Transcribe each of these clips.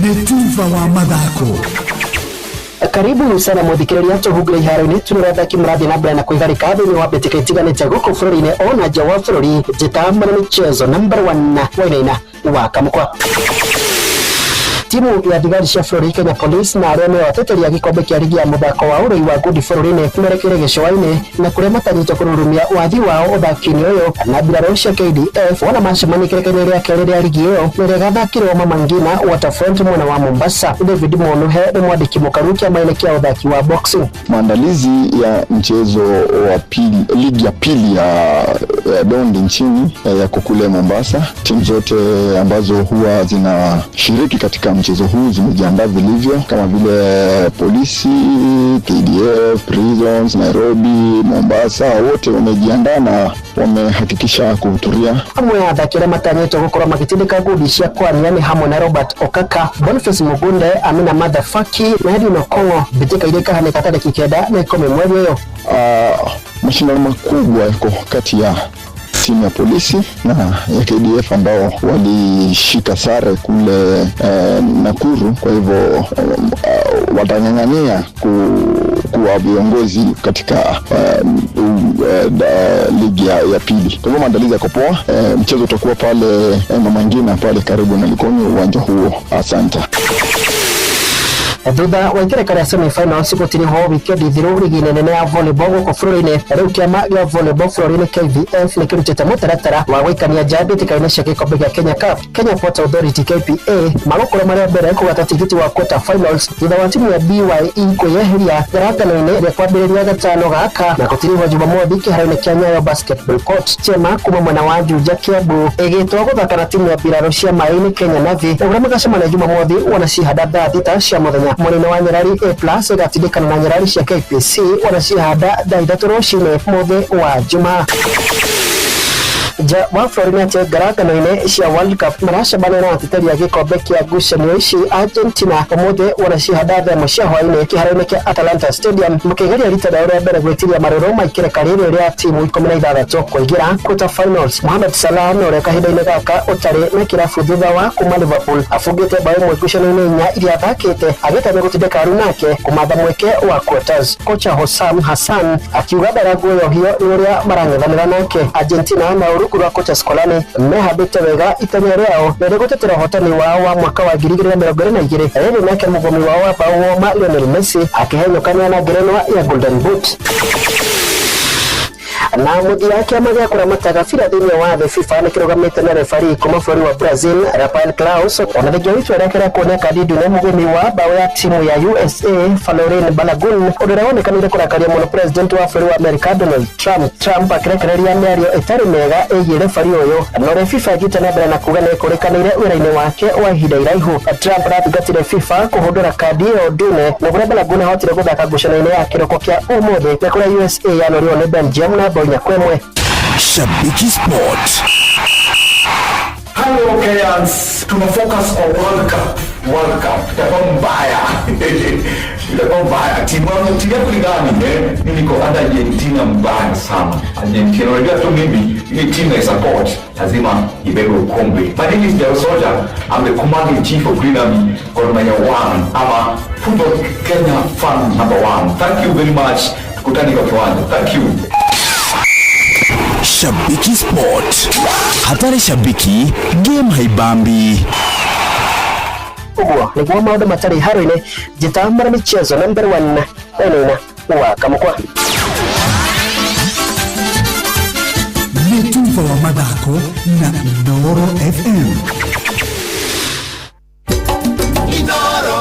Netuva wa mathako. Karibu sana muthikiriria tuhugire iharo-ini tunirathaki murathi na mbere na kuigarika thini wa mbĩtĩka itiganĩte gũkũ bũrũri-inĩ ona nja wa bũrũri njĩta michezo number 1 wainaina wa kamũkwa. Timu ya thigari cia bũrũri Kenya Police na arĩa nĩo ateteria gĩkombe kĩa ligi ya mũthako wa ũrũi wa ngundi bũrũri-inĩ merekeire gĩcũa-inĩ na kũrĩa matanyĩte kũrũrũmia wathi wao ũthaki-inĩ ũyũ na mbirarũ cia KDF wana macemania kĩrĩkanĩro rĩa kerĩ rĩa ligi ĩyo rĩrĩa gathakĩrwo Mama Ngina Waterfront mwena wa Mombasa. David Munuhe ni mwandĩki mũkaru kĩama-inĩ kĩa ũthaki wa boxing. Maandalizi ya mchezo wa pili, ligi ya pili ya dondi nchini yako kule Mombasa. Timu zote ambazo huwa zinashiriki katika mchezo huu zimejiandaa vilivyo kama vile polisi, KDF, Prisons, Nairobi, Mombasa, wote wamejiandaa na wamehakikisha kuhudhuria. Amwe ya athaki matanyĩtwo gũkorwo magĩtindĩka ngundi cia kwani yani hamwe na Robert Okaka, Boniface Mugunde, Amina Madhafaki na Edwin Okongo. Mbĩtĩka iria ikahanĩka tarĩki 9 na 10 mweri ũyũ. Mashindano makubwa yako kati ya timu ya polisi na ya KDF ambao walishika sare kule Nakuru. Kwa hivyo watang'ang'ania kuwa viongozi katika ligi ya pili. Kwa hivyo maandalizi yako poa. Mchezo utakuwa pale Mama Ngina pale karibu na Likoni, uwanja huo. Asante. Thutha wa itereka rĩa semi-finals gũtirĩ ho wikendi thiru ligi nene ya volleyball gũkũ bũrũri-inĩ. Rĩu kĩama gĩa volleyball bũrũri-inĩ KVF nĩ kĩrutĩte mũtaratara wa gũikania nja mbĩtĩka-inĩ cia gĩkombe gĩa Kenya Cup. Kenya Port Authority KPA magũkorwo marĩa mbere kũgata tigiti wa quarter finals thutha wa timu ya BYE kwĩyeheria ngarangano-inĩ rĩa kwambĩrĩria gatano gaka na gũtirĩ ho Jumamothi kĩharo-inĩ kĩa Nyayo Basketball Court. Chema kuma mwena wa Juja Kiambu ĩgĩtwo gũthaka na timu ya mbirarũ cia maĩ-inĩ Kenya Navy ũrĩa magacemania Jumamothi wanacihanda thaa thita cia mũthenya. Mwarĩ wa Nyarari A+ ĩgatindĩkana na Nyarari cia KPC wanacihanda thaa 3 rũcinĩ mũthĩ wa Jumaa. Ja wa Florida tia ngarangano-inĩ cia World Cup maracemania na ateteri a gĩkombe kĩa ngucanio ici Argentina ũmũthĩ wanacihanda thaa cia hwaĩ-inĩ kĩharo-inĩ kĩa Atlanta Stadium makĩgeria rita rĩa mbere gwĩtiria marũrũ ma ikereka rĩrĩ rĩa timu 16 kũingĩra quarter finals. Mohamed Salah no kahinda-inĩ gaka ũtarĩ na kĩrabu thutha wa kuma Liverpool afungĩte bao ĩmwe ngucanio-inĩ 4 iria athakĩte agĩtanya gũtindĩka aru nake kumatha mweke wa quarters. Kocha Hossam Hassan akiuga ndaraguoyohio nĩ ũrĩa marang'ethanĩra nake. Argentina na rungu rwa kocha Scolani mehabĩte wega itanya rĩao na gũtetera hotani wao wa mwaka wa 2022 ĩrĩ nake mũgomi wao wa bao Lionel Messi akĩhenyũkania na ngerenwa ya Golden Boot. Na muthia kĩama gĩa kũramata gabira thĩinĩ wa thĩ FIFA nĩ kĩrũgamĩte na refari kuma bũrũri wa Brazil Rafael Claus ona thĩinĩ wa itua rĩake rĩa kuonia kadi ndune mũgũmi wa bao ya timu ya USA Florin Balogun ũrĩa wonekanire kũrakaria mũno president wa bũrũri wa America Donald Trump akĩrekereria mĩario ĩtarĩ mĩega ĩgiĩ refari ũyũ. No rĩ FIFA ĩgĩte na mbere na kuga nĩ kũrĩkanĩire wĩra-inĩ wake wa ihinda iraihu. Trump arathingatire FIFA kũhũthĩra kadi ĩyo ndune na kũrĩa Balogun ahotire gũthaka ngucanio-inĩ ya kĩroko kĩa ũmũthĩ na kũrĩa USA yanoririo nĩ Belgium na Nyakwemwe. Shabiki Sport. Hello Kenyans, tuna focus on World Cup. Itakuwa mbaya. Itakuwa mbaya. Timu yangu ni gani? Mimi niko Argentina mbaya sana. Argentina unajua tu mimi ile timu ya support lazima ibebe ukombe. My name is Del Soldier. I'm the commander in chief of Green Army, Gormaya 1. I'm a football Kenya fan number 1. Thank you very much. Tukutane kwa kiwanja. Thank you. Shabiki Sport. Hatari shabiki, game haibambi. Uguo nĩguo maũndũ matarĩ iharo-inĩ njĩta michezo number 1 wainaina wa kamũkwa. Netuva wa mathako na Inooro FM.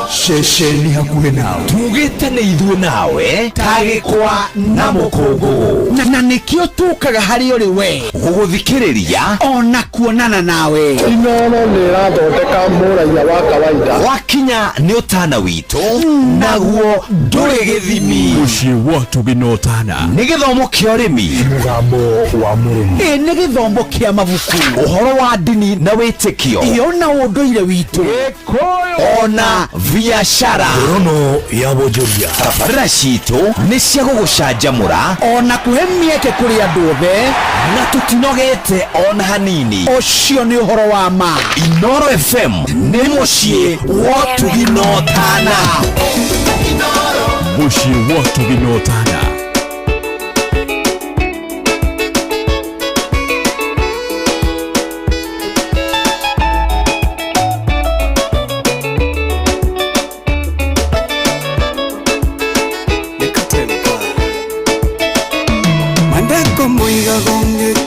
Shesheni hakuhe nawe tugite nĩ ithuĩ nawe tagĩkwa na mũkũngũ na nĩkĩo tukaga harĩ ũrĩ we gũgũthikĩrĩria ona kuonana nawe. Inooro nĩ ĩrathondeka mũraia wa kawaida wakinya nĩ ũtana witũ naguo ndũrĩ gĩthimi. Ũcio watu gĩnotana nĩ gĩthomo kĩa ũrĩmi, mũgambo wa mũrĩmi, nĩ gĩthomo kĩa mabuku, ũhoro wa ndini na wĩtĩkio, ona ũndũire witũ ona via biashara rono ya bojoria barabara citu nĩ cia gũgũcanjamũra ona kũhe mĩeke kũrĩ andũ othe na tũtinogete ona hanini. Ũcio nĩ ũhoro wa ma. Inooro FM nĩ mũciĩ wa ũtugi na ũtana. mũciĩ wa ũtugi na ũtana.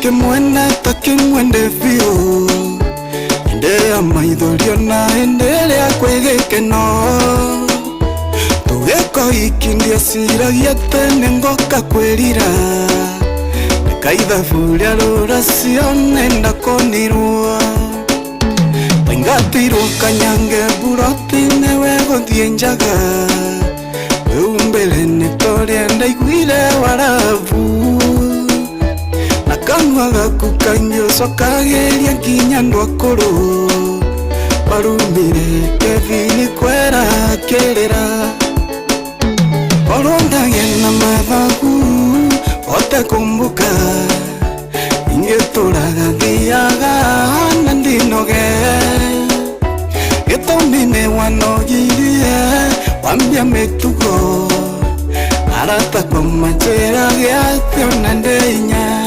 Que muena ta que muende fio ende amaidolio na endele akwege que no tugeko ikindia sira yete ngoka kwelira kaida fulia loración enda konirua pengatiro kanyange burotine wego dienjaga umbele netoria ndaiguile waravu kanwaga kukanyo sokageria kinyando akoro barumire kevini kwera kerera oronda yena mathagu otakumbuka ingetoraga thiaga nandinoge getomine wanogirie wambia metugo arata kwa majera geathio nandeinya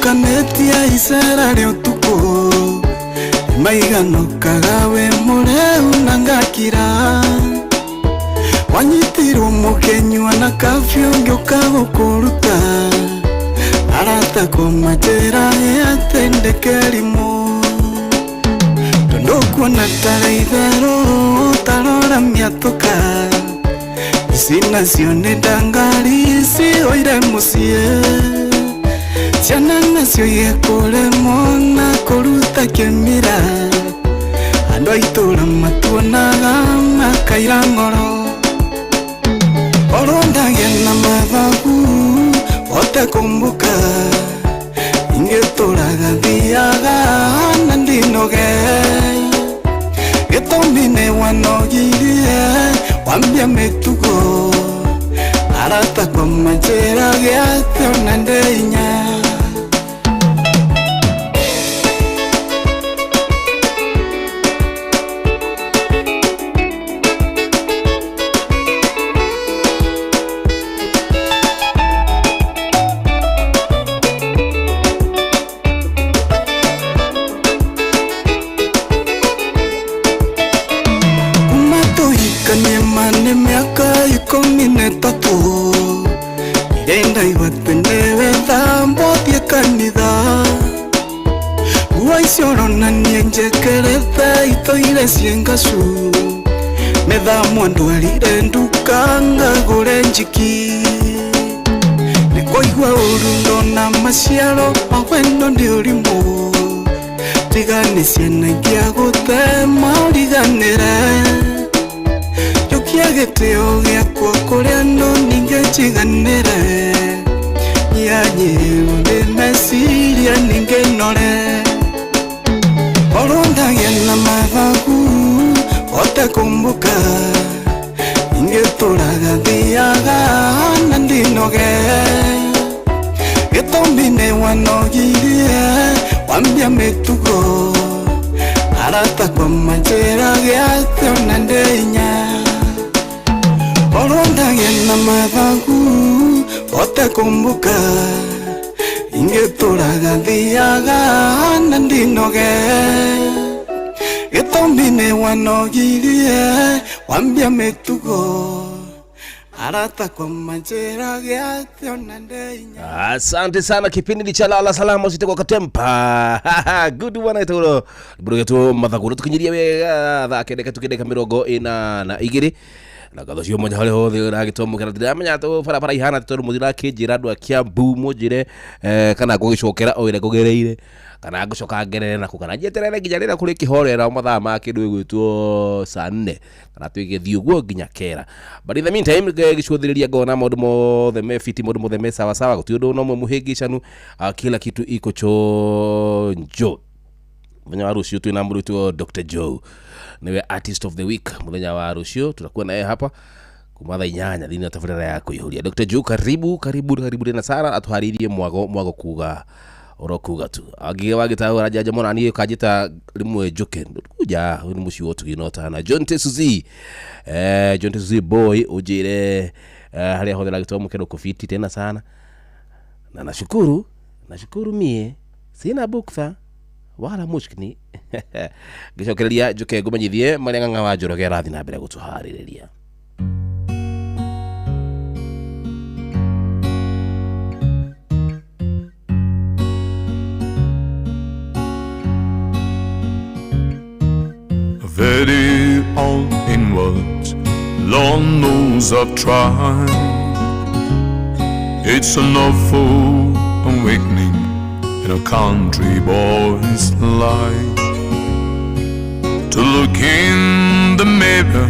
kanetia isera leo tuko maigano kagawe mureu nangakira wanyitiro mukenywa na kafyo ngyokago kuruta arata ko majera yatendekelimo tondoko na taraidaro tarora miatoka sina sione dangari si oire musie Ciana nacio yekore mona koruta kemira ando aitora matuonaga makaira ngoro oronda yena mathagu otakumbuka ingetoraga thiaga nandinoge getomine wanogirie wambia metugo arata kwa majera geathio nandeinya Irenda iwapendewe dhambo tia kanitha Uwaisioro na nienjekerethe itoile siengasu Metha mwandu alire ndukanga gore njiki Nikoigwa urundo na masiaro mawendo ndi urimo Tigani siena ikia gute mauriganire Yokiageteo giakwa kuria no ninge chiganire Yanyiro mesiria ninge nore Oronda yena mathagu otakumbuka ingetoraga thiaga nandinoge Getomine wanogirie wambia metugo arata kwa majera geathio nandeinya Oronda yena mathagu otakumbuka ingetoraga thiaga nandinoge Getomine wanogirie wambia metugo arata kwa majera geathio nandeinya. Asante sana, kipindi ni cha lala salama usite kwa katempa. Good one itoro bro yetu mathagu tukinyiria wega thake ndeka tukideka mirongo ina na igiri na gatho cio moja hale hothe ragitomo ndiramenya to bara ihana to muthira kinjira andu akia mbu munjire kana gugicokera o ire kugereire kana gucoka ngerere na kugana jeterere nginya rira kuri kihorera mathaa ma kindu igwitwo saa 4 kana twigithio guo nginya kera. But in the meantime gicũthĩrĩria ngona maũndũ mothe me fiti, maũndũ mothe me sawa sawa, gũtirĩ ũndũ no mũhĩngĩcanu, kila kitu iko chonjo. Muthenya wa rũciũ twĩna mũrutwo Dr. Joe, niwe artist of the week. Muthenya wa rũciũ tutakuwa naye hapa kuma thaa 8 thĩinĩ wa tabarĩra ya kũihũria. Dr. Joe, karibu tena sana, atuharĩrie mwago kuga orokuga tu agi wagitahura jaja mona niyo kajita rimwe njuke kuja ni muci wotu ginota na John Tesuzi boy ujire hali hodela gitomo kero kufiti tena sana na nashukuru mie sina bukfa wala mushkini gicokereria njuke ngumanyithie maria nganga wa njorogera thina mbere gutuhaririria. Very old in words, Lord knows I've tried. It's an awful awakening in a country boy's life, to look in the mirror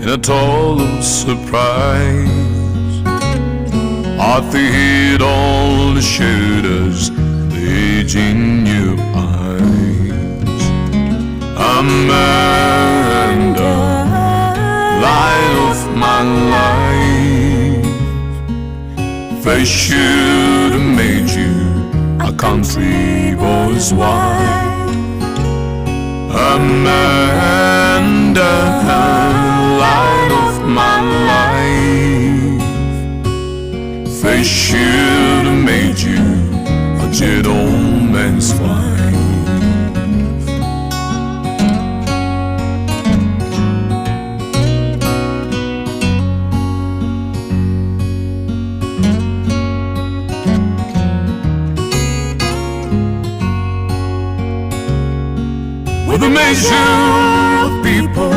in a total surprise. I hid all the shoulders, the aging new eyes. Amanda, light of my life, face should have made you a country boy's wife. Amanda, light of my life, face should have made you a gentleman's wife. With a measure of people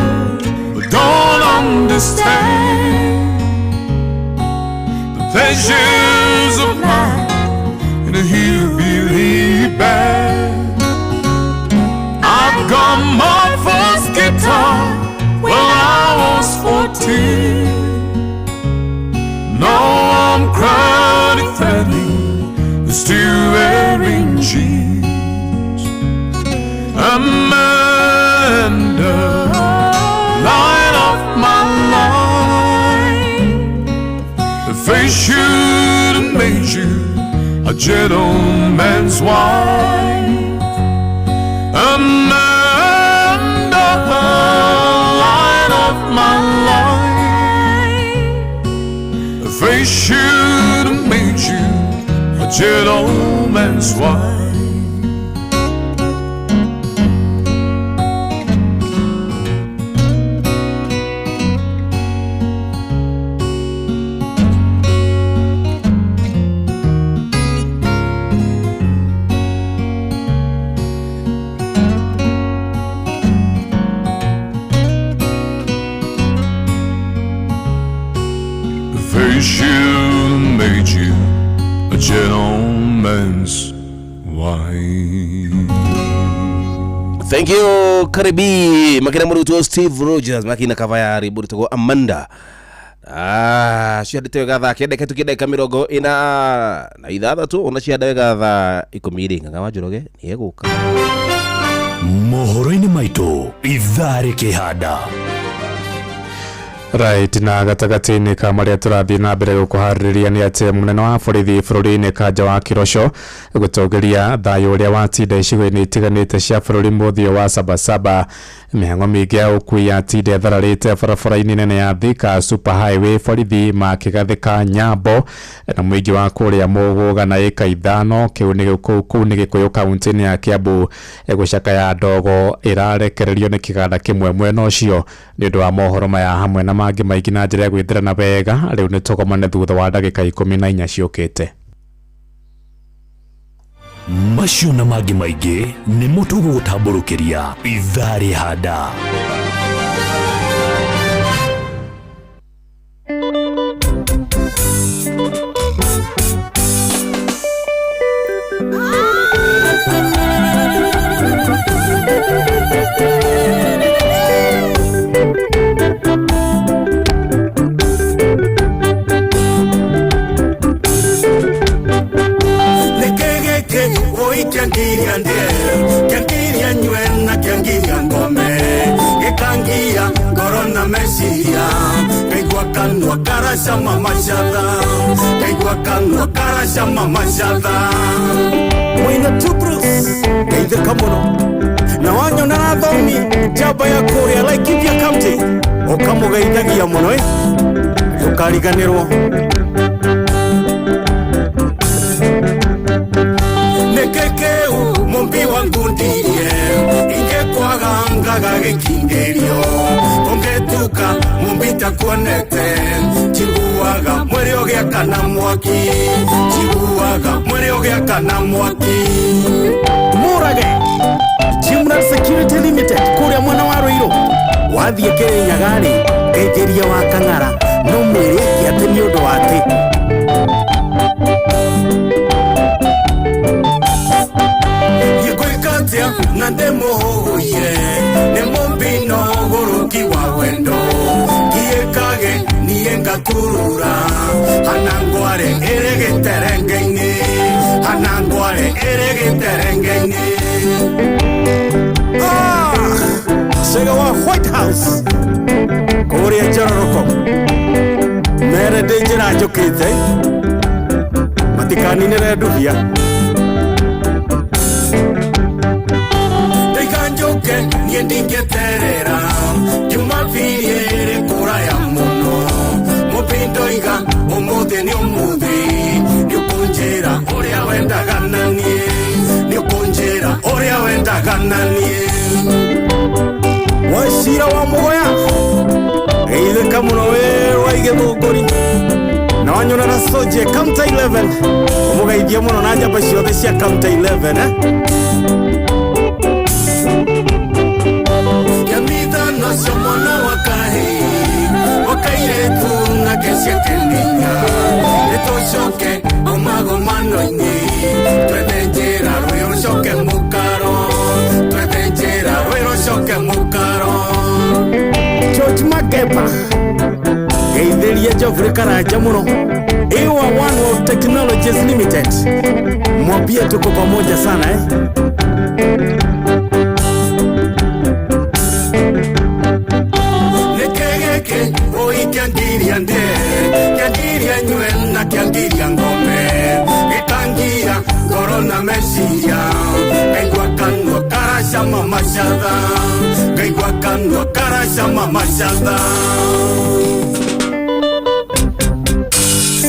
who don't understand the pleasures of life in a hillbilly band. I got my first guitar when I was 14. Now I'm chronic threading, still wearing jeans. Amanda, light of my life, the face should have made you a gentleman's wife. Amanda, light of my life, the face should have made you a gentleman's wife. Should made you a gentleman's wife. Thank you Karibi makina murutu Steve Rogers makina kavayari burito Amanda. Ciandite gatha kende ketu kende kamirogo ina na ithatha tu ona cianda gatha ikumiri nganga wanjuroge ni eguka mohoro-ini maitu ithari kihanda. Right, na gatagati-inĩ ka marĩa tũrathiĩ na mbere gũkũharĩrĩria nĩ atĩ mũnene wa borithi bũrũri-inĩ Kanja wa Kirosho gũtongoria thayũ ũrĩa watinda icigo-inĩ itiganĩte cia bũrũri mũthia wa Sabasaba. Mĩhang'o mĩingĩ ya ũkui yatinda ĩthararĩte barabara-inĩ nene ya Thika Super Highway, borithi makĩgathĩka Nyambo na mũingĩ wa kũrĩa Mũgũga na ĩka 5 kĩu nĩ Gĩkũyũ kaunti-inĩ ya Kiambu. Gũcakaya ndogo ĩrarekererio nĩ kĩganda kĩmwe mwena ũcio. Nĩ ũndũ wa mohoro maya hamwe na mangĩ maingĩ na njĩra ya gwĩthĩrana wega, rĩu nĩ tũkomane thutha wa ndagĩka 14 ciũkĩte. Macio na mangĩ maingĩ nĩ mũtugo gũtambũrũkĩria ithari handa. kiangiria ndie kiangiria nywena kiangiria ngome gikangia korona mesiria kaigua kanwa karasha mamashada kaigua kanwa karasha mamashada mwina tubrus kaithe kamono na wanyo na athomi jamba ya kuria Laikipia County okamugeithagia muno tukariganirwo nekekeu mumbi wangu ndiye ingekwagangaga gikingerio kongetuka mumbi takuonete chiguaga mwere ogiaka na mwaki chiguaga mwere ogiaka na mwaki murage Chimra Security Limited kuria mwana wa Ruiru wathie Kirinyaga ngejeria wa Kang'ara no mwire ati ni undu wati yikoikatia na ndemohoye nemombino guruki wa wendo kiekage nienga kurura hanangware eregeterengeini hanangware eregeterengeini Sega wa White House Korea Jororoko Mere Dejera Jokite Matikani nere duhia Deganjoke Niendinge terera Jumapiriere kura ya muno Mopindoiga Omode ni omode Nyukunjera Orea wenda gananie Nyukunjera Orea wenda gananie Washira wa mugoya Eile kamuno wewa ige thuguri Na wanyona na soje County 11 Omuga idia muno na njamba ciothe cia County 11 Yamitha no somono wakahi Wakaire tu na kesia kendinya Eto shoke omago manoini Twedenjera ruyo shoke mukaro Twedenjera ruyo shoke mukaro George Magepa Geithiria Geoffrey Karanja muno Ewa One World Technologies Limited Mwambie tuko pamoja sana Nekegeke oi kiangiria nde Kiangiria nywena kiangiria ngome Gitangia korona mesiria Kaigua kanwa karasha mamashada Kaigua kanwa karasha mamashada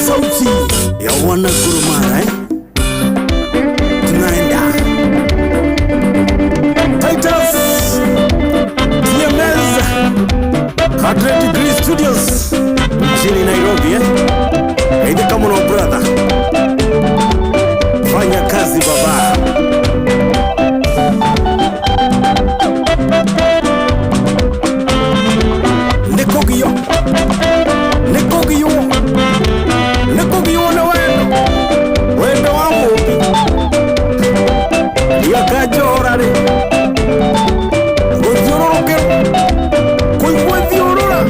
Sauti ya wana Gurumara Tunaenda Titus TMS 100 Degree Studios mjini Nairobi Eide kamuno brother Fanya kazi baba Nekogiyo Nekogiyo Nekogiyo na wendo wa mubi Yakajorare Guthiororoke Kuigwethiorora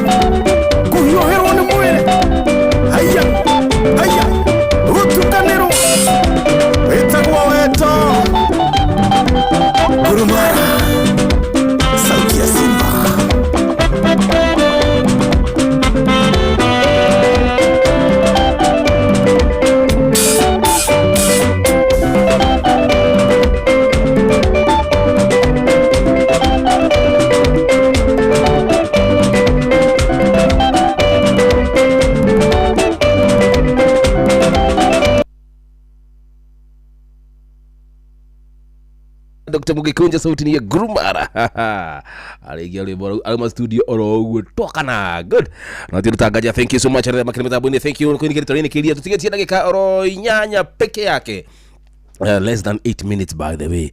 Kuhioherwo ni mwere Haya Haya Gutukaniro Etagwa weto Gurumara Sauti ya Simba Dr. Mugikunja sauti ni ya Gurumara. Aliingia ule alma studio oro tokana. Good. Na tutangaja, thank you so much. Thank you. Kuni kitu kilia tusigetie dakika oro nyanya peke yake. Less than 8 minutes by the way.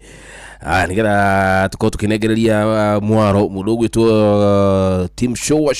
Nigera tuko tukinegereria mwaro mudogo tu team show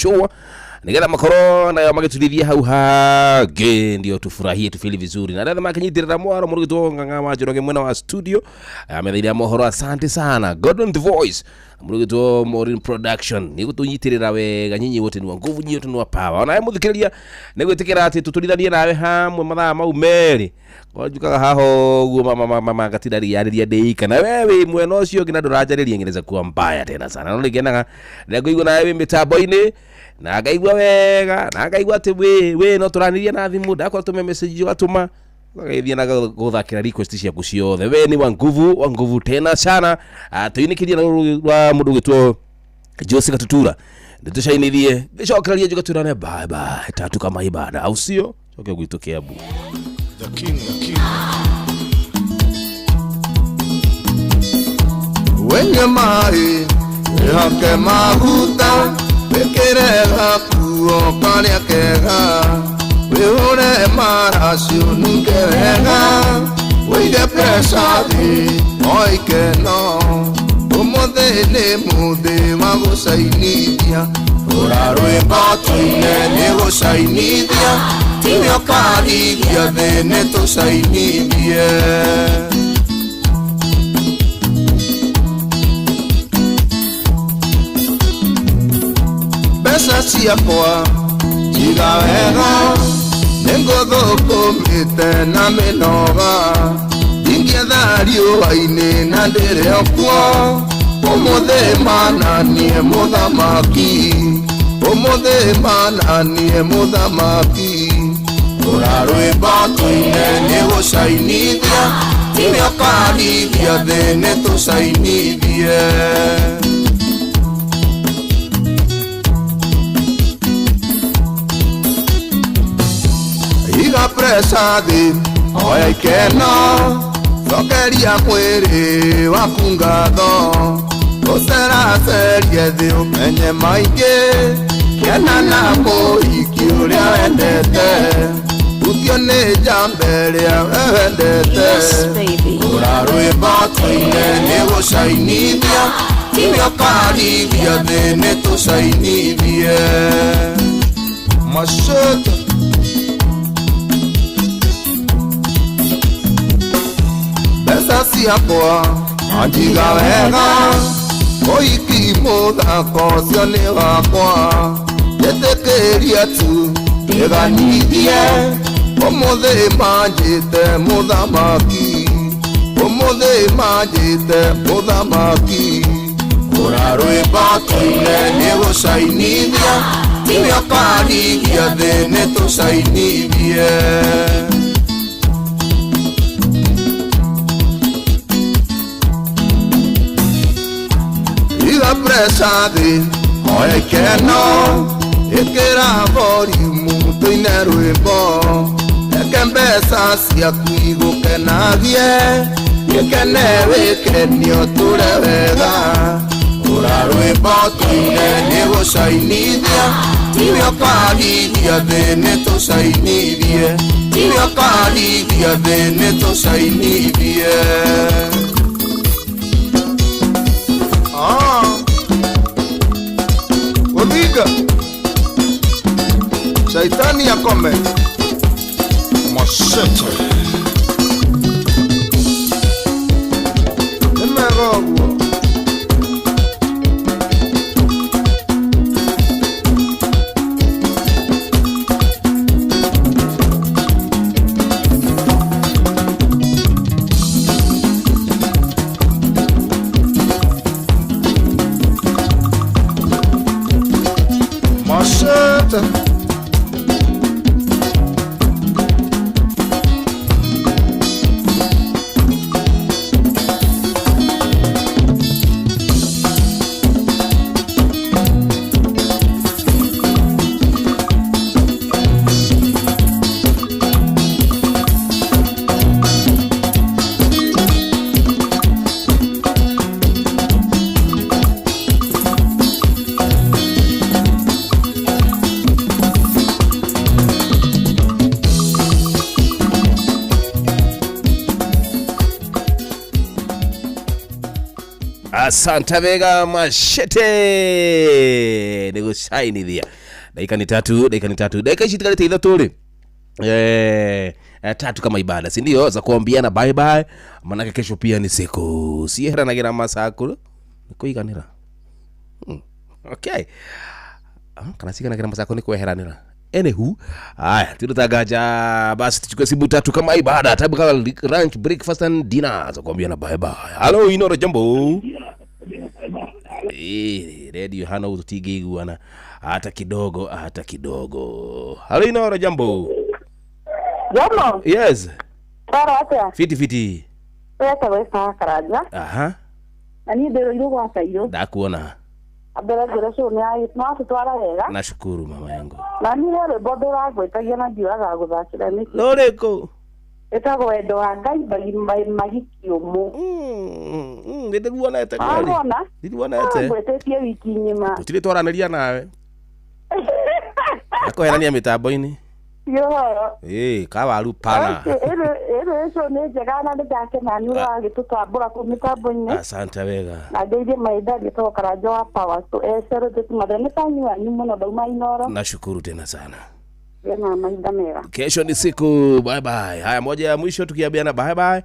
nigetha makoro na magitulithia hau hage ndio tufurahie tufili vizuri na ndetha makinyitirira mwaro murugitwo ng'ang'a Njoroge mwena wa studio amethiria mohoro. Asante sana Gordon the Voice murugitwo Morin Production ni gutunyitirira wega nyinyi wote ni wa nguvu nyinyi wote ni wa power ona muthikiriria ni gwitikira ati tutulithanie nawe hamwe mathaa mau meri kwajukaga haho guo mama gatidari yariria deika na wewe mwena ucio ngina ndurajariria ngereza kuwa mbaya tena sana no ligenaga lego igwa nawe mitambo-ini na ngaigwa wega na ngaigwa ati we no turaniria na thimu ndakwa tume message watuma ngaithia na guthakira request cia kuciothe we ni wa nguvu tena sana tuyinikiria na mundu gitwo Jose Gatutura nditushainithie ndicokereria Gatutura bye bye tatu kama ibada au sio coke gwitu Kiambu the king wenye mai hake maguta bekerega kuo kalia kega weore maracio nuke wega weige presadi oike no umothe ni muthi wa gucainithia urarwimba tuine ni gucainithia timio karithia thini tucainithie mbeca ciakwa jiga wega ninguthukumite na minoga ingĩetha riũa-inĩ na ndĩrĩ okuo ũmũthĩ mananie mũthamaki ũmũthĩ mananie mũthamaki ũrarwĩmba tuine nĩ gũcainithia timio karithia thĩ nĩ tũcainithie iga presadi oya ikeno cokeria mwĩrĩ waku ngatho ũceracerie thĩ ũmenye maingĩ kĩana na mũhiki ũrĩa wendete utio nĩ njamba ĩrĩa we wendete ũrarwĩmba tuine nĩ gũcainithia timio karithia thĩ nĩ tũcainithie Machete mbeca ciakwa anjiga wega ũhiki mũthako ũcio nĩ wakwa njĩtĩkĩria tu ndĩganithie ũmũthĩ manjĩte mũthamaki ũmũthĩ manjĩte mũthamaki ũrarwĩmba tuine nĩ gũcainithia timio karithia thĩ nĩ tũcainithie presadi oya ikeno ikira volume tuine rwimbo eke mbeca ciaku igukenagie ikene wikenio ture wega ũrarwĩmba tuine nĩ gũcainithia timio karithia thĩ nĩ tũcainithie timio karithia thĩ nĩ tũcainithie Odiga Shaitani akome Machete Emerogo Asante vega Machete ni gũcainithia Dakika ni tatu. Dakika hizi tikarite ithatu ri. Tatu kama ibada, si ndio? Za kuambiana bye bye. Maana kesho pia ni siku. Sieheranagira masakuru. Nikuiganira. Okay. Kana sika nagira masako ni kueheranira. Anywho, haya tutagaja basi tuchukue simu tatu kama ibada, tabuka lunch, breakfast and dinner. Za kuambiana bye bye. Hello, Inoro jambo. Radio hana utigi wana hata kidogo. Hello, Inoro jambo. Jambo. Yes. Baraka. Fiti. Wewe karaja. Aha. Ani ndio ndio kwa sayo. Ndakuona. Abera gero sio ni ai no tutwara wega. Nashukuru mama yangu. Na ni rero bodora gwetagia na ndiaga guthakira niki. Loreko. Etago endo angai magikio mu. Ndete ruona ete kweli. Ndiruona ete. Gwetetie wiki nyima. Tutire twaranaria nawe. Akoherania mitambo-ini. Yo. Kawaru pana. Eso ne jagana de dake na nyura gitutambura ku mitambo-ini. Asante wega. Na deide maida gitoka rajo hapa watu esero de madani tanywa nyumo na dauma Inoro. Nashukuru tena sana. Yana maida mera. Kesho ni siku. Bye bye. Haya, moja ya mwisho tukiambiana bye bye.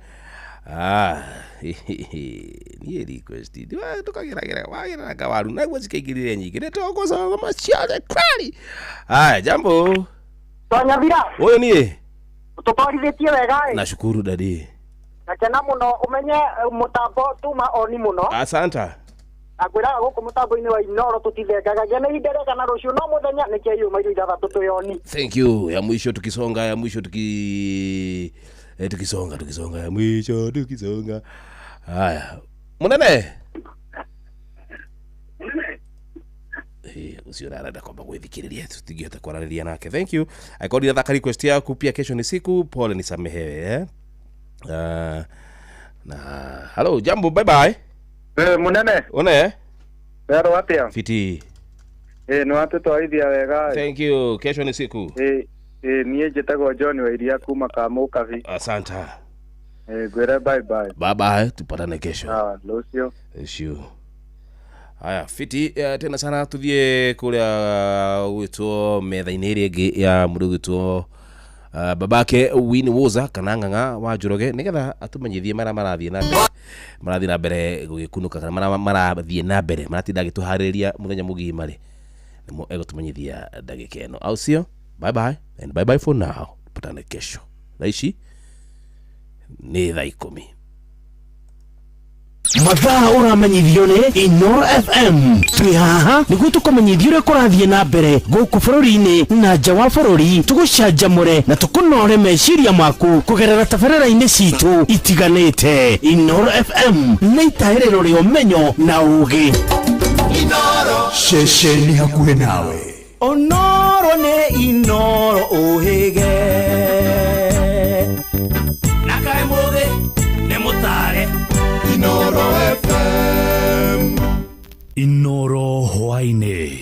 Ni request. Tukagira wagira kawaru na gwazikaigirire nyingire toko sana masiale kweli. Haya, jambo. Tonya vira. Oyo niye. Utotwarithetie wega. Nashukuru dadi. Nakena muno umenye mutambo tuma oni muno. Asanta. Akwira guku mutambo-ini wa Inoro tutithengaga gene hindereka na rucio no muthenya nikio mairu ithathatũ tuyoni. Thank you. Ya mwisho tukisonga ya mwisho. Haya. Munene. Usiona rada kwamba gwithikiriria tutigihota kwarariria nake. Thank you. Akodi na request yako pia kesho ni siku. Pole nisamehewe na hello jambo bye bye. Munene. One? Pero atia. Fiti. No atuto aithia wega. Thank you. Kesho ni siku. Niye njitagwo John wa iria kuma Kamukabi. Asanta. Gwere bye bye. Bye bye. Tupatane kesho. Lucio. Issue. Haya, fiti tena sana tuthie kuria witwo metha-ini iri ingi ya murugitwo babake Win Woza kana nganga wa Njoroge nigetha atumenyithie marathie na mbere gugikunuka kana marathie na mbere maratinda gituhariria muthenya mugima ri nimo egotumenyithia ndagika eno au sio. Bye bye and bye bye for now. Patane kesho thaici ni thaa 10 mathaa uramenyithio ni Inoro FM. Twi haha niguo tukumenyithia uria kurathie na mbere guku bururi-ini na nja wa bururi, tugucanjamure na tukunore meciria maku kugerera tabarĩra-inĩ citu itiganĩte. Inoro FM nĩ itaĩrĩro rĩa ũmenyo na ũũgĩ. Inoro ceceni hakuhĩ nawe. Onoro nĩ Inoro ũhĩge na kaĩ mũthĩ nĩ mũtare. Inoro FM. Inoro hwainĩ.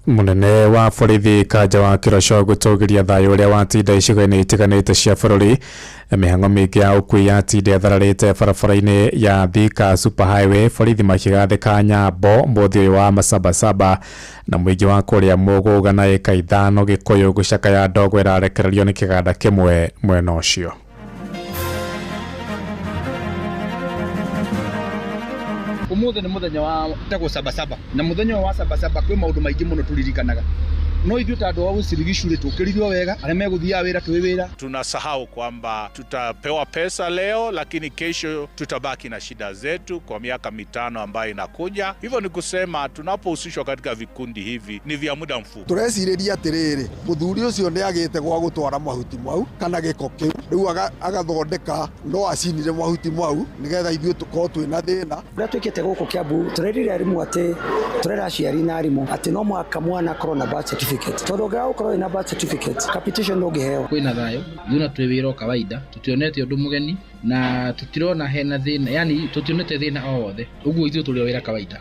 Munene wa borithi Kanja wa Kirosho gutugiria thayo uria watinda icigo-ini itiganite cia bururi. Mĩhang'o mĩingĩ ya ũkui yatinda ĩthararĩte barabara-inĩ ya Thika Superhighway, borithi makigathĩka Nyambo mũthĩ ũyũ wa Masabasaba na mũingĩ wa kũrĩa Mũgũga na ĩka 5 Gĩkũyũ gũcakaya ndogo ĩrarekererio nĩ kĩganda kĩmwe mwena ũcio. Umuthi ni muthenya wa tagwo Sabasaba na muthenya wa Sabasaba kwi maundu maingi muno turirikanaga no ithuĩ ta andũ a Uasin-Gishu tũkĩrirwo wega arĩa megũthiaga wĩra twĩ wĩra. Tunasahau kwamba tutapewa pesa leo lakini kesho tutabaki na shida zetu kwa miaka 5 ambayo inakuja. Hivyo ni kusema tunapohusishwa katika vikundi hivi ni vya muda mfupi. Turecireria atiriri muthuri ucio ni agite gwa gutwara mahuti mau kana giko kiu riu agathondeka no acinire mahuti mau nigetha ithuĩ tukorwo twina thina. Ũrĩa twĩkĩte gũkũ Kiambu tureriria arimũ atĩ turera aciari na arimũ atĩ no mũhaka mwana akorwo na birth certificate. Tondũ ũngĩaga gũkorwo na birth certificate capitation ndũngĩheo. Kwĩna thayũ thuna twĩ wĩra o kawaida tutionete ũndũ mũgeni na tutirona hena thĩna, yani tutionete thĩna o wothe, ũguo ithuĩ tũrĩ o wĩra kawaida.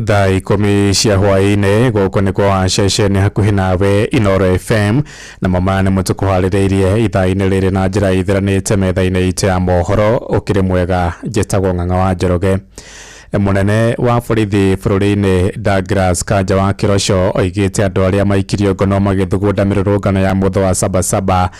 thaa 10 cia hwaĩ-inĩ gũkũ nĩ kwa ceceni hakuhĩ nawe Inoro FM na mama nĩ mũtũkũharĩrĩirie ithaa-inĩ rĩrĩ na njĩra ithiranĩte metha-inĩ itũ ya mohoro ũkĩrĩ mwega njĩtagwo Ng'ang'a wa Njoroge. Munene wa borithi bũrũri-inĩ Douglas Kanja wa Kirosho oigĩte andũ arĩa maikirio ngono magĩthugunda mĩrũrũngano ya mũthenya wa Sabasaba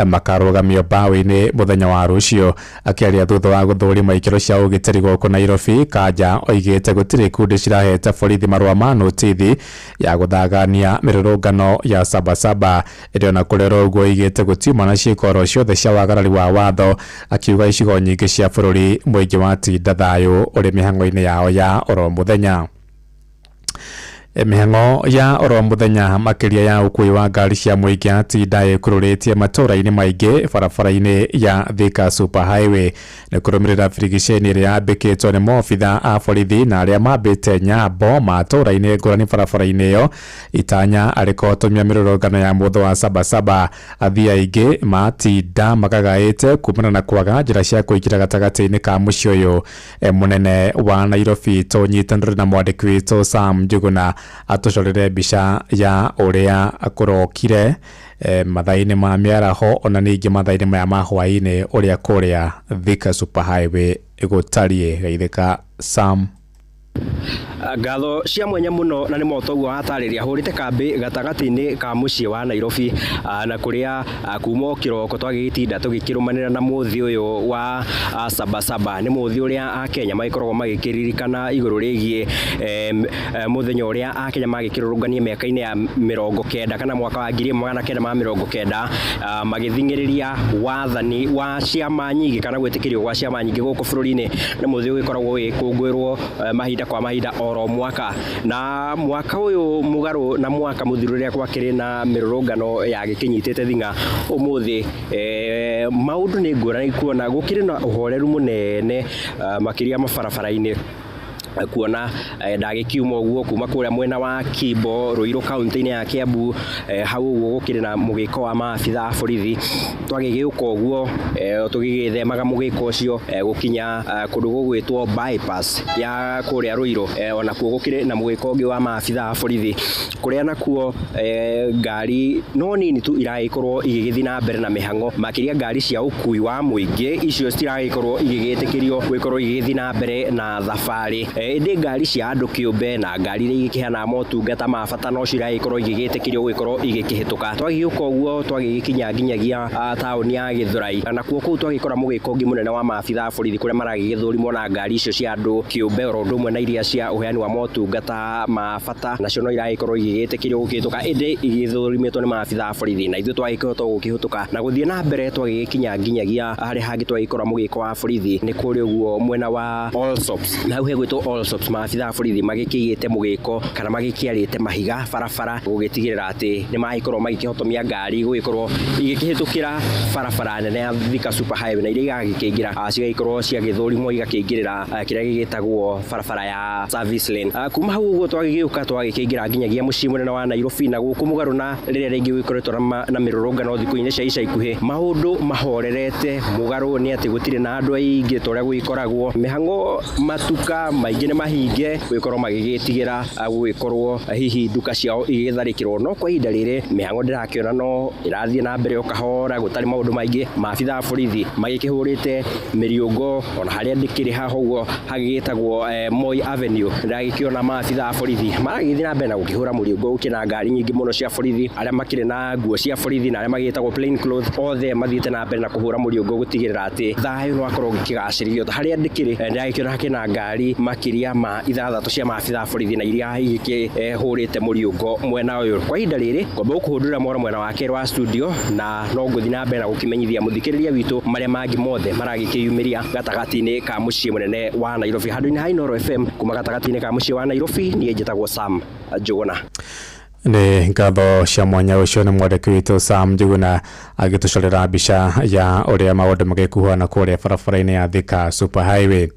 makarũgamio mbaũ-inĩ mũthenya wa rũciũ. Akĩaria thutha wa gũthũrima ikĩro cia ũgitĩri gũkũ Nairobi, Kanja oigĩte gũtirĩ ikundi cirahete borithi marũa ma notithi ya gũthagania mĩrũrũngano ya Sabasaba. Ĩrĩ ona kũrera ũguo oigĩte gũtiuma na ciĩko ciothe cia wagarari wa watho, akiuga icigo nyingĩ cia bũrũri mũingĩ watinda thayũ ũrĩ mĩhang'o-inĩ yao ya oro muthenya. Mĩhang'o ya oro muthenya makĩria ya ũkui wa ngari cia mũingĩ atinda ĩkurũrĩtie matũra-inĩ maingĩ barabara-inĩ ya Thika Super Highway. Nĩ kũrũmĩrĩra birigiceni ĩrĩa yambĩkĩtwo nĩ maobitha a borithi na arĩa mambĩte nyambo matũra-inĩ ngũrani barabara-inĩ ĩyo itanya arĩ kũhotomia mĩrũrũngano ya mũthenya wa Sabasaba. Athii aingĩ matinda magagaĩte kumana na kwaga njĩra cia kũingĩra gatagatĩ-inĩ ka mũciĩ ũyũ. Mũnene wa Nairobi tũnyitanĩre na mwandĩki witũ Sam Njuguna atucorere mbica ya ũrĩa kũrokire mathaa-inĩ ma mĩaraho ona ningĩ mathaa-inĩ maya ma hwaĩ-inĩ ũrĩa kũrĩa Thika Super Highway gũtariĩ. Geithĩka Sam. Ngatho cia mwanya muno na nĩ motoguo hatarĩria hũrĩte kambĩ gatagatĩ-inĩ ka mũciĩ wa Nairobi na kũrĩa kuma kĩroko twagĩtinda tũgĩkĩrũmanĩra na mũthĩ ũyũ wa Sabasaba. Nĩ mũthĩ ũrĩa Akenya magĩkoragwo magĩkĩririkana igũrũ rĩgiĩ mũthenya ũrĩa Akenya magĩkĩrũrũngania mĩaka-inĩ ya 90 kana mwaka wa 1990 magĩthing'ĩrĩria wathani wa ciama nyingĩ kana gwĩtĩkĩrio gwa ciama nyingĩ gũkũ bũrũri-inĩ. Nĩ mũthĩ ũgĩkoragwo ũgĩkũngũĩrwo mahinda kwa mahinda oro mwaka, na mwaka ũyũ mũgarũ na mwaka mũthiru rĩrĩa gwakĩrĩ na mĩrũrũngano ya gĩkinyitĩte thing'a ũmũthĩ. Maũndũ nĩ ngũrani kuona gũkĩrĩ na ũhoreru mũnene makĩria mabarabara-inĩ, kuona ndagĩkiuma ũguo kuma kũrĩa mwena wa Kimbo Ruiru kaunti-inĩ ya Kiambu. Hau ũguo gũkĩrĩ na mũgĩko wa maabitha a borithi, twagĩgĩũka ũguo tũgĩgĩthemaga mũgĩko ũcio gũkinya kũndũ gũgwĩtwo bypass ya kũrĩa Ruiru. Ona kuo gũkĩrĩ na mũgĩko ũngĩ wa maabitha a borithi kũrĩa nakuo ngari no nini tu iragĩkorwo igĩgĩthiĩ na mbere na mĩhang'o, makĩria ngari cia ũkui wa mũingĩ icio citiragĩkorwo igĩgĩtĩkĩrio gũgĩkorwo igĩgĩthiĩ na mbere na thabarĩ. Ĩndĩ ngari cia andũ kĩũmbe na ngari iria igĩkĩheana motungata ma bata no ciragĩkorwo igĩgĩtĩkĩrio gũgĩkorwo igĩkĩhĩtũka. Twagĩgĩũka ũguo twagĩgĩkinya nginyagia taũni ya Gĩthũrai, na kuo kũu twagĩkora mũgĩko ũngĩ mũnene wa maabitha a borithi kũrĩa maragĩgĩthũrimwo na ngari icio cia andũ kĩũmbe oro ũndũ ũmwe na iria cia ũheani wa motungata ma bata, nacio no iragĩkorwo igĩgĩtĩkĩrio gũkĩhĩtũka. Ĩndĩ igĩthũrimĩtwo nĩ maabitha a borithi na ithuĩ twagĩkĩhota gũkĩhĩtũka na gũthiĩ na mbere twagĩgĩkinya nginyagia harĩa hangĩ twagĩkora mũgĩko wa borithi nĩ kũrĩa ũguo mwena wa Allsops. Na hau hegwĩtwo Allsops maabitha a borithi magĩkĩigĩte mũgĩko kana magĩkĩarĩte mahiga barabara gũgĩtigĩrĩra atĩ nĩ magĩkorwo magĩkĩhotomia ngari gũgĩkorwo igĩkĩhĩtũkĩra barabara nene ya Thika Super Highway na iria igagĩkĩingĩra cigagĩkorwo ciagĩthũrimwo igakĩingĩrĩra kĩrĩa gĩgĩtagwo barabara ya service lane. Kuma hau ũguo twagĩgĩũka twagĩkĩingĩra nginyagia mũciĩ mũnene wa Nairobi, na gũkũ mũgarũ na rĩrĩa rĩngĩ gũgĩkoretwo na mĩrũrũngano thikũ-inĩ cia ica ikuhĩ, maũndũ mahorerete. Mũgarũ nĩ atĩ gũtirĩ na andũ aingĩ ta ũrĩa gũgĩkoragwo, mĩhang'o matuka maingĩ nĩ mahinge gũgĩkorwo magĩgĩtigĩra gũgĩkorwo hihi nduka ciao igĩtharĩkĩrwo. No kwa ihinda rĩrĩ mĩhang'o ndĩrakĩona no ĩrathiĩ na mbere o kahora, gũtarĩ maũndũ maingĩ. Maabitha a borithi magĩkĩhũrĩte mĩriũngo ona harĩa ndĩkĩrĩ haha ũguo hagĩgĩtagwo Moi Avenue, ndagĩkĩona maabitha a borithi maragĩthiĩ na mbere na gũkĩhũra mũriũngo. Gũkĩna ngari nyingĩ mũno cia borithi, arĩa makĩrĩ na nguo cia borithi na arĩa magĩtagwo plain clothes, othe mathiĩte na mbere na kũhũra mũriũngo gũtigĩrĩra atĩ thayũ nĩ wakorwo ũgĩkĩgacĩrithio. Harĩa ndĩkĩrĩ ndagĩkĩona hakĩna ngari makĩria ma ithathatũ cia maabitha a borithi na iria igĩkĩhũrĩte mũriũngo mwena ũyũ. Kwa ihinda rĩrĩ ngomba gũkũhũndũra moro mwena wa kerĩ wa studio, na no ngũthiĩ na mbere na gũkĩmenyithia mũthikĩrĩria witũ marĩa mangĩ mothe maragĩkĩyumĩria gatagatĩ-inĩ ka mũciĩ mũnene wa Nairobi. Handũ-inĩ ha Inoro FM kuma gatagatĩ-inĩ ka mũciĩ wa Nairobi, niĩ njĩtagwo Sam Njuguna. Nĩ ngatho cia mwanya ũcio nĩ mwandĩki witũ Sam Njuguna agĩtũcorera mbica ya ũrĩa maũndũ magĩkuhana kũrĩa barabara-inĩ ya Thika Super Highway.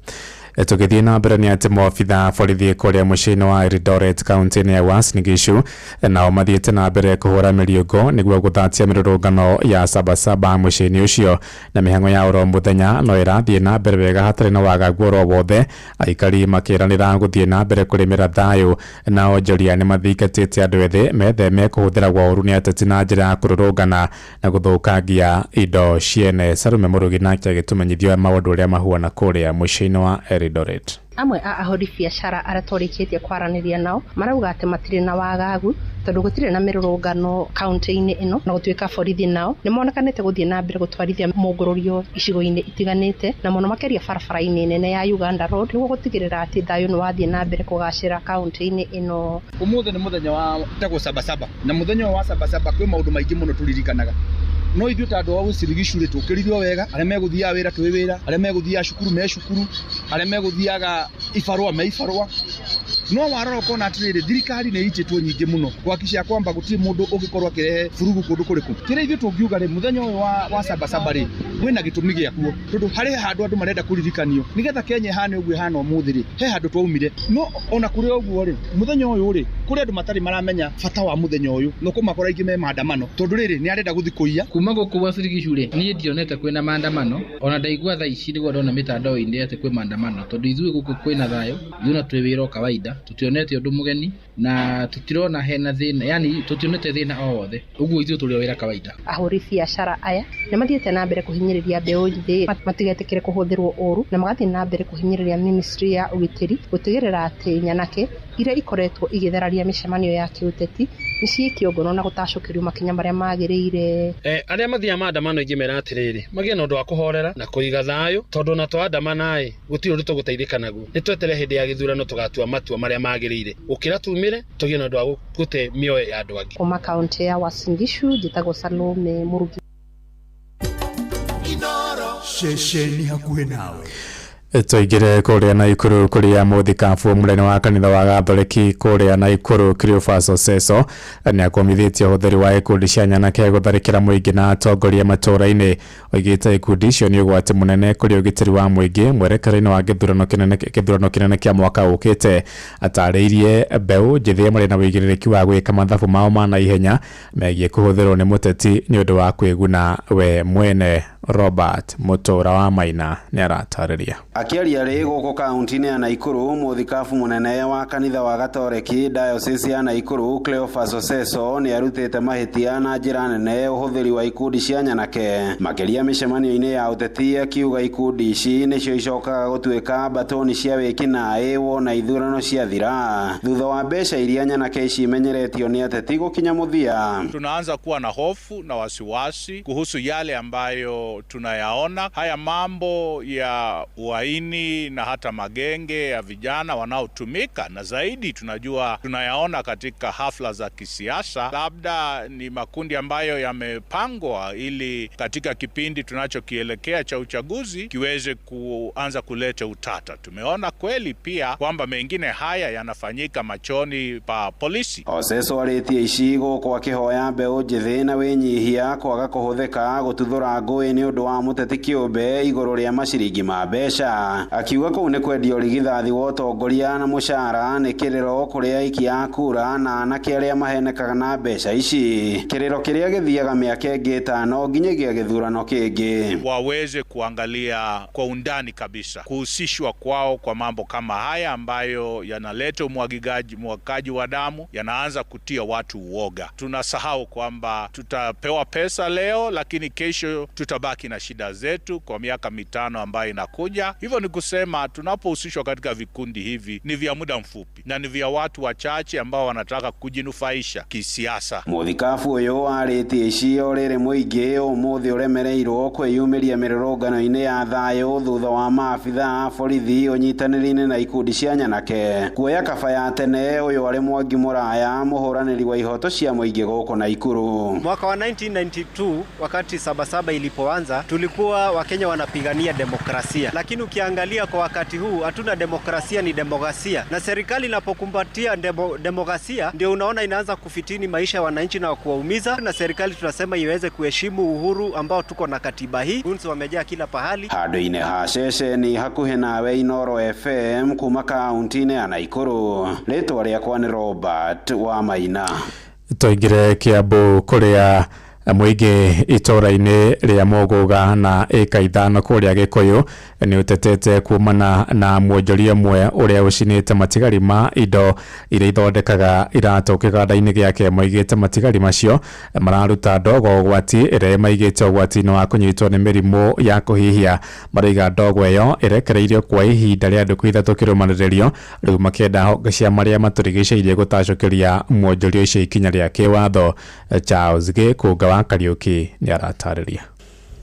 Tugithii na mbere ni ati maabitha borithi kuria muciini wa Eldoret kaunti-ini ya Uasin Gishu nao mathiite na mbere kuhura miriugo niguo guthatia mirurungano ya Sabasaba muciini ucio na mihango ya oro muthenya no irathie na mbere wega hatari na wagagu oro wothe aikari makiranira guthie na mbere kurimira thayu na onjoria ni mathingatite andu ethĩ metheme kuhuthira gwa uru ni ateti na njira ya kururungana na guthukangia indo ciene. Sarume Murugi nake agitumenyithio maundu uria mahuana kuria muciini wa Eldoret. Amwe a ahori biacara aria turikitie kwaraniria nao marauga ati matire na wagagu tondu gutire na mirurungano kaunti-ini ino na gutuika borithi nao ni monekanite guthie na mbere gutwarithia mungururio icigo-ini itiganite na muno makeria barabara-ini nene ya Uganda Road niguo gutigirira ati thayu ni wathie na mbere kugacira kaunti-ini ino. Umuthi ni muthenya wa tagwo Sabasaba na muthenya wa Sabasaba kwi maundu maingi muno turirikanaga no ithuĩ ta andũ a gũcirigicurĩ tũkĩririo wega arĩa megũthiaga wĩra twĩ wĩra arĩa megũthiaga cukuru me cukuru arĩa megũthiaga ibarũa me ibarũa no warora ũkona atĩrĩrĩ thirikari nĩ itĩtwo nyingĩ mũno gwakicia kwamba gũtirĩ mũndũ ũngĩkorwo akĩrehe burugu kũndũ kũrĩkũ. Kĩrĩa ithuĩ tũngiuga rĩ muthenya ũyũ wa Sabasaba rĩ wĩna gĩtũmi gĩakuo tondũ harĩ handũ andũ marenda kũririkanio nĩgetha Kenya ihane ũguo ihana ũmũthĩ rĩ he handũ twaumire no ona kũrĩ ũguo rĩ muthenya ũyũ rĩ kũrĩ andũ matarĩ maramenya bata wa muthenya ũyũ no kũmakora ingĩ me maandamano tondũ rĩrĩ nĩ arenda gũthi kũiya kuma gũkũ Uasin Gishu rĩ niĩ ndionete kwĩna maandamano ona ndaigua thaa ici nĩguo ndona mitandao-inĩ atĩ kwĩ maandamano tondũ ithuĩ gũkũ kwĩna thayu ithuĩ na twĩ wĩra o kawaida tutionete ũndũ mũgeni na tutirona hena thĩna yani tutionete thĩna o wothe ũguo ithuĩ tũrĩ o wĩra kawaida. Ahũri biacara aya nĩ mathiĩte na mbere kũhinyĩrĩria mbeũ njĩthĩ matigetĩkĩre kũhũthĩrwo ũru na magathiĩ na mbere kũhinyĩrĩria ministry ya ũgitĩri gũtigĩrĩra atĩ nyanake iria ikoretwo igĩtheraria mĩcemanio ya kĩũteti nĩ ciĩkio ngono na gũtacũkĩrio makinya marĩa magĩrĩire. Arĩa mathiaga maandamano ingĩ mera atĩrĩrĩ magĩe na ũndũ wa kũhorera na kũiga thayũ tondũ na twaandamana gũtirĩ ũndũ tũgũteithĩka naguo nĩ twetere hĩndĩ ya gĩthurano tũgatua matua marĩa magĩrĩire gũkĩra tumĩre tũgĩe na ũndũ wa gũte mĩoyo ya andũ angĩ. Kuma kaunti ya Uasin Gishu njĩtagwo Salome Murugi. Ceceni hakuhĩ nawe. Tuigire kuria Naikuru kuria muthikabu munene wa kanitha wa Gathoreki kuria Naikuru Cleophas Oseso ni akomithitie utheri wa ikundi cia nyanake gutharikira muingi na atongoria matura-ini oigite ikundi icio ni ugwati munene kuri ugitiri wa muingi mwerekera-ini wa githurano kinene kia mwaka ukite. Atariirie mbeu njithi mari na wigirĩrĩki wa gwika mathabu mao ma na ihenya megie kuhuthirwo ni muteti ni undu wa kwiguna we mwene. Robert Mutura wa Maina ni aratariria akiaria ri guku kaunti-ini ya Naikuru muthikabu munene wa kanitha wa Gatoreki diocese ya Naikuru Cleophas Oseso ni arutite mahitia na njira nene uhuthiri wa ikundi cia nyanake makiria micemanio-ini ya uteti akiuga ikundi ici nicio icokaga gutuika batoni cia wikinaĩ wona ithurano cia thira thutha wa mbeca iria nyanake ici menyeretio ni ateti gukinya muthia. Tunaanza kuwa na hofu na wasiwasi kuhusu yale ambayo tunayaona haya mambo ya uhaini na hata magenge ya vijana wanaotumika na zaidi tunayaona katika hafla za kisiasa. Labda ni makundi ambayo yamepangwa ili katika kipindi tunachokielekea cha uchaguzi kiweze kuanza kuleta utata. Tumeona kweli pia kwamba mengine haya yanafanyika machoni pa polisi. Oseso aritie ici guku akihoya mbeu njithi na winyihia kwaga kuhuthika gututhura ngui ni undu wa muteti kiumbe iguru ria maciringi ma mbeca. Akiuga kuu ni kwendia urigithathi wa utongoria na mucara ni kiriro kuria aiki a kura na anake aria mahenekaga na mbeca ici. Kiriro kiria githiaga miaka ingi 5 nginyagia githurano kingi. Waweze kuangalia kwa undani kabisa kuhusishwa kwao kwa mambo kama haya ambayo yanaleta mwagaji wa damu, yanaanza kutia watu uoga. Tunasahau kwamba tutapewa pesa leo lakini kesho tutabaki na shida zetu kwa miaka 5 ambayo inakuja. Hivyo ni kusema tunapohusishwa katika vikundi hivi ni vya muda mfupi na ni vya watu wachache ambao wanataka kujinufaisha kisiasa. Muthikabu uyu aritie icio riri muingi umuthi uremereirwo kwiyumiria mirurungano-ini ya thayu thutha wa maabitha a borithi unyitanĩri-inĩ na ikundi cia nyanake kuoya kaba ya tene uyu ari Mwangi Muraya muhuranĩri wa ihoto cia muingi guku Naikuru. Mwaka wa 1992 wakati Sabasaba ilipoanza kwanza tulikuwa Wakenya wanapigania demokrasia, lakini ukiangalia kwa wakati huu hatuna demokrasia, ni demokrasia. Na serikali inapokumbatia demokrasia ndio unaona inaanza kufitini maisha ya wananchi na kuwaumiza, na serikali tunasema iweze kuheshimu uhuru ambao tuko na katiba hii. Gunzi wamejaa kila pahali. Handu-inĩ ha ceceni hakuhĩ nawe Inoro FM kuma kaunti-inĩ ya Naikuru. Rĩtwa rĩakwa nĩ Robert wa Maina. Toigire Kiambu kuria muingi itora-ini ria Mogoga na eka 5 kuria Gikuyu ni utetete kumana na mwonjoria mwe uria ucinite matigari ma indo iria ithondekaga irato kiganda-ini giake. Moigite matigari macio mararuta ndogo gwati ire maigite gwati no akunyitwo ni mirimu ya kuhihia. Mariga ndogo iyo irekereirio kwa ihinda ria nduku 3 kirumaniririo riu makenda honge cia maria maturigiceirie gutacokeria mwonjoria ucio ikinya ria kiwatho. Charles Gikuga wa Kariuki ni aratariria.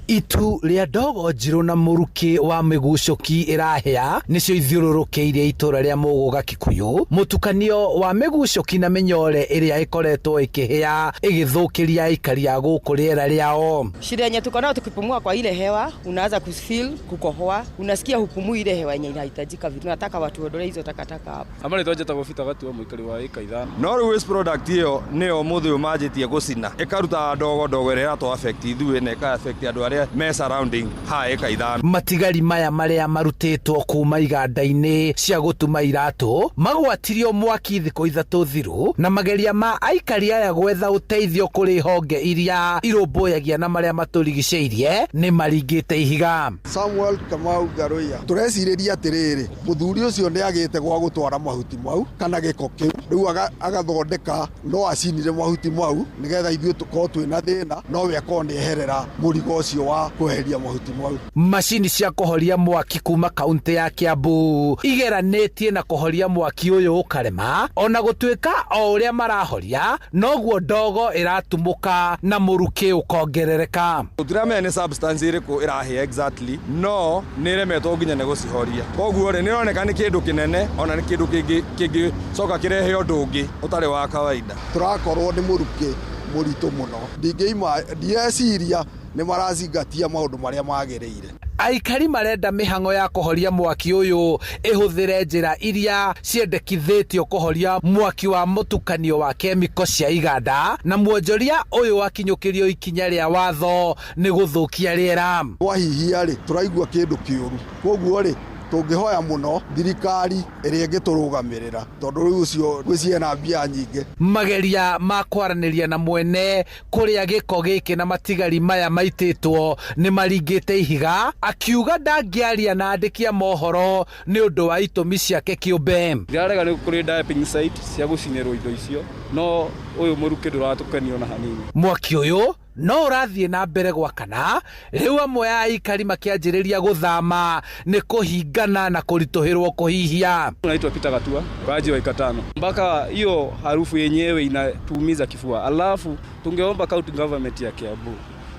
Itu ria ndogo njiru na muruki wa migucoki irahia nicio ithiururukiirie itura ria Mogoga Kikuyu. Mutukanio wa migucoki na minyore iria ikoretwo ikihia igithukiria aikari a guku riera riao. Shida yenye tuko nayo tukipumua kwa ile hewa, unaanza kufeel kukohoa, unasikia hupumui ile hewa yenye inahitajika vitu. Tunataka watu waondoe hizo takataka hapo. Amani toje tagofita watu wa muikari wa eka 5. No waste product hiyo neo muthu umajitie gucina ikaruta ndogo iria to affect ithuĩ na ika affect andu aria me surrounding ha eka 5. Matigari maya maria marutitwo kuma iganda-ini cia gutuma iratu magwatirio mwaki thiko 3 thiru, na mageria ma aikari aya gwetha uteithio kuri honge iria irumbuyagia na maria maturigiceirie ni maringite ihiga. Samuel Kamau Garoya tureciriria atiriri muthuri ucio ni agite gwa gutwara mahuti mau kana giko kiu riu agathondeka no acinire mahuti mau nigetha ithuĩ tukorwo twina thina no we akoni eherera murigo ucio wa kuheria mahuti mau. Mashini cia kuhoria mwaki kuma kaunti ya Kiambu igeranĩtie na kuhoria mwaki uyu ukarema, ona gutuika o uria marahoria noguo ndogo iratumuka na muruki ukongerereka. Tutirame ni substance iriku irahia exactly no niremetwo nginya ne gucihoria. Koguo ri nironeka ni kindu kinene, ona ni kindu kingi coka kirehe undu ungi utari wa kawaida. Turakorwo ni muruki muritu muno, ndingeima ndieciria ni marazingatia maundu maria magiriire. Aikari marenda mihango ya kuhoria mwaki uyu ihuthire njira iria ciendekithitio kuhoria mwaki wa mutukanio wa kemiko cia iganda, na mwonjoria uyu wakinyukirio ikinya ria watho ni guthukia riera. Wahihia ri turaigua kindu kiuru, koguo ri tungihoya muno thirikari iria ingiturugamirira tondu riu ucio gwiciena mbia nyingi. Mageria ma kwaraniria na mwene kuria giko giki na matigari maya maititwo ni maringite ihiga, akiuga ndangiaria na andikia mohoro ni undu wa itumi ciake kiumbe. Ndirarega ni kuri dumping site cia gucinirwo indo icio no uyu muruki nduratukanio na hanini. Mwaki uyu no urathie na mbere gwakana riu amwe ya aikari makianjiriria guthama ni kuhingana na kurituhirwo kuhihia. Unaitwa Peter Gatua kaji wa eka 5 mpaka hiyo harufu yenyewe inatuumiza kifua. Alafu tungeomba county government ya Kiambu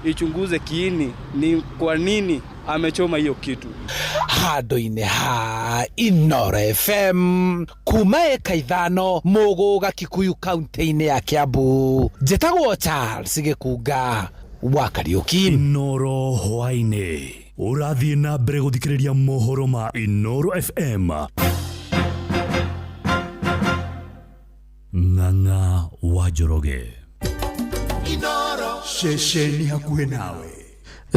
ichunguze kiini ni kwa nini amechoma hiyo kitu. Handu-inĩ ha Inoro FM kuma eka 5 Mogoga Kikuyu kaunti-inĩ ya Kiambu. Njĩtagwo Charles Gikuga wa Kariuki. Inoro hwainĩ ũrathiĩ na mbere gũthikĩrĩria mohoro ma Inoro FM. Ng'ang'a wa Njoroge. Inoro ceceni hakuhĩ nawe.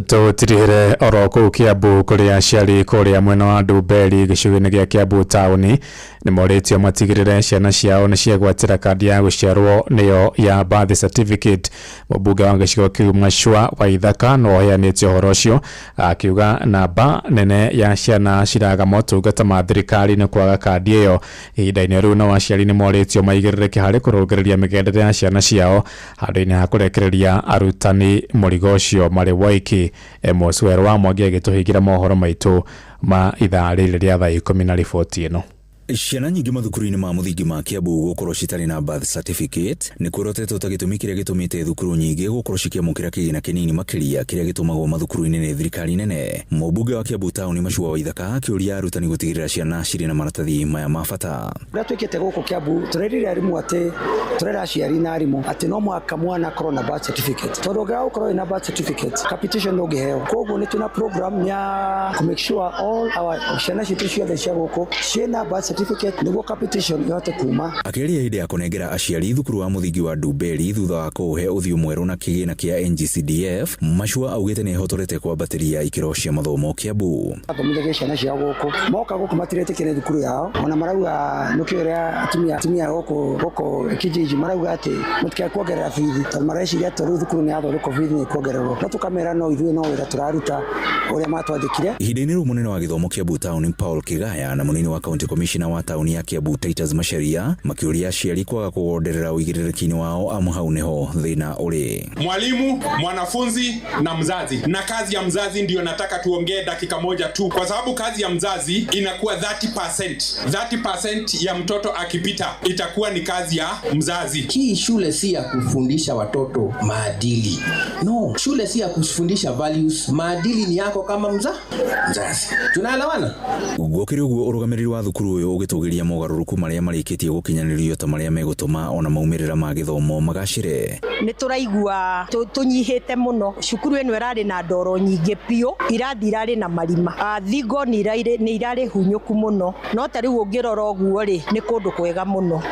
Tutirihire oro kuu Kiambu kuria aciari kuria mwena wa Ndumberi gĩcigo-inĩ gĩa Kiambu taũni nĩ moritio matigĩrĩre ciana ciao nĩ ciagwatĩra kandi ya gũciarwo nĩyo ya birth certificate. Mũmbunge wa gĩcigo kĩu Machua Waithaka no aheanĩte ũhoro ũcio akiuga namba nene ya ciana ciraga motungata ma thirikari nĩ kwaga kandi ĩyo. Ihinda-inĩ rĩu no aciari nĩ moritio maigĩrĩrĩke harĩ kũrũngĩrĩria mĩgendere ya ciana ciao handũ-inĩ ha kũrekereria arutani mũrigo ũcio marĩ woiki. Moswero wa Mwangi agĩtũhingira mohoro maitũ ma ithaa rĩrĩ rĩa thaa 10 na riboti ĩno. Ciana nyingĩ mathukuru-inĩ ma mũthingi ma Kiambu gũkorwo citarĩ na birth certificate nĩ kurotetwo ta gĩtũmi kĩrĩa gĩtũmĩte thukuru nyingĩ gũkorwo cikĩamũkĩra kĩgĩna kĩnini makĩria kĩrĩa gĩtũmagwo mathukuru-inĩ nĩ thirikari nene. Mũmbunge wa Kiambu Town Mashua Waithaka akĩũria arutani gũtigĩrĩra ciana cirĩ na maratathi maya ma bata. Ũrĩa twĩkĩte gũkũ Kiambu tũrerire arimũ atĩ tũrera aciari na arimũ atĩ no mũhaka mwana akorwo na birth certificate. Tondũ ũngĩaga gũkorwo na birth certificate capitation ndũngĩheo. Koguo nĩ tuna program ya to make sure all our ciana citũ ciothe cia gũkũ ciĩna birth certificate nĩguo capitation yote kuma. Akĩria hĩndĩ ya kũnengera aciari thukuru wa mũthingi wa Ndumberi thutha wa kũhe ũthiũ mwerũ na kĩgĩna kĩa NGCDF, Mashua augĩte nĩ hotorete kwambatĩria ikĩro cia mathomo Kiambu. Athomithagia ciana cia gũkũ moka gũkũ matiretĩkĩra thukuru yao, ona marauga nĩkĩo atumia gũkũ kijiji marauga atĩ mũtikae kuongerera bithi tondũ mareciria atĩ thukuru nĩ yathondekwo bithi nĩ kuongererwo. No tukamera no ithuĩ no wĩra tũraruta ũrĩa matwathĩkire. Ihinda-inĩ rĩu mũnene wa gĩthomo Kiambu Town Paul Kĩgaya na mũnini wa county commissioner wa town ya Kiambu Titus Macharia makĩũria aciari kwaga kũgonderera ũigĩrĩrĩki-inĩ wao amu hau niho thĩna ũrĩ. Mwalimu, mwanafunzi na mzazi, na kazi ya mzazi ndio nataka tuongee dakika moja tu, kwa sababu kazi ya mzazi inakuwa 30% ya mtoto akipita itakuwa ni kazi ya mzazi. Hii shule si ya kufundisha watoto maadili. No, shule si ya kufundisha values. Maadili ni yako kama mzazi. Tunaelewana? Gũkĩrĩ ũguo ũrũgamĩrĩri wa thukuru ũyũ ũgĩtũgĩria mogarũrũku marĩa marĩkĩtie gũkinyanĩrio ta marĩa megũtũma ona maumĩrĩra ma gĩthomo magacĩre. Nĩ tũraigua tũnyihĩte mũno. Cukuru ĩno ĩrarĩ na ndoro nyingĩ piũ, irathi irarĩ na marima. Thingo nĩ irarĩ hunyũku mũno. No ta rĩu ũngĩrora ũguo rĩ nĩ kũndũ kwega mũno.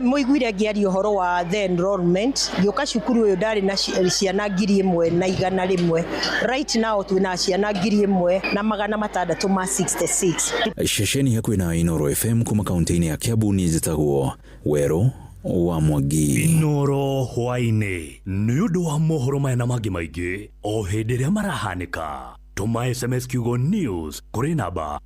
Mũiguire ngĩaria ũhoro wa the enrollment. Gĩũka cukuru ũyũ ndarĩ na ciana 1,100. Right now twĩna ciana 1,666. Ceceni hakuhĩ na Inoro FM kuma kaunti-inĩ ya Kiambu nĩ njĩtagwo Werũ wa Mwangi. Inoro hwainĩ nĩ ũndũ wa mohoro maya na mangĩ maingĩ o hĩndĩ ĩrĩa marahanĩka. Tũma SMS kiugo news kũrĩ namba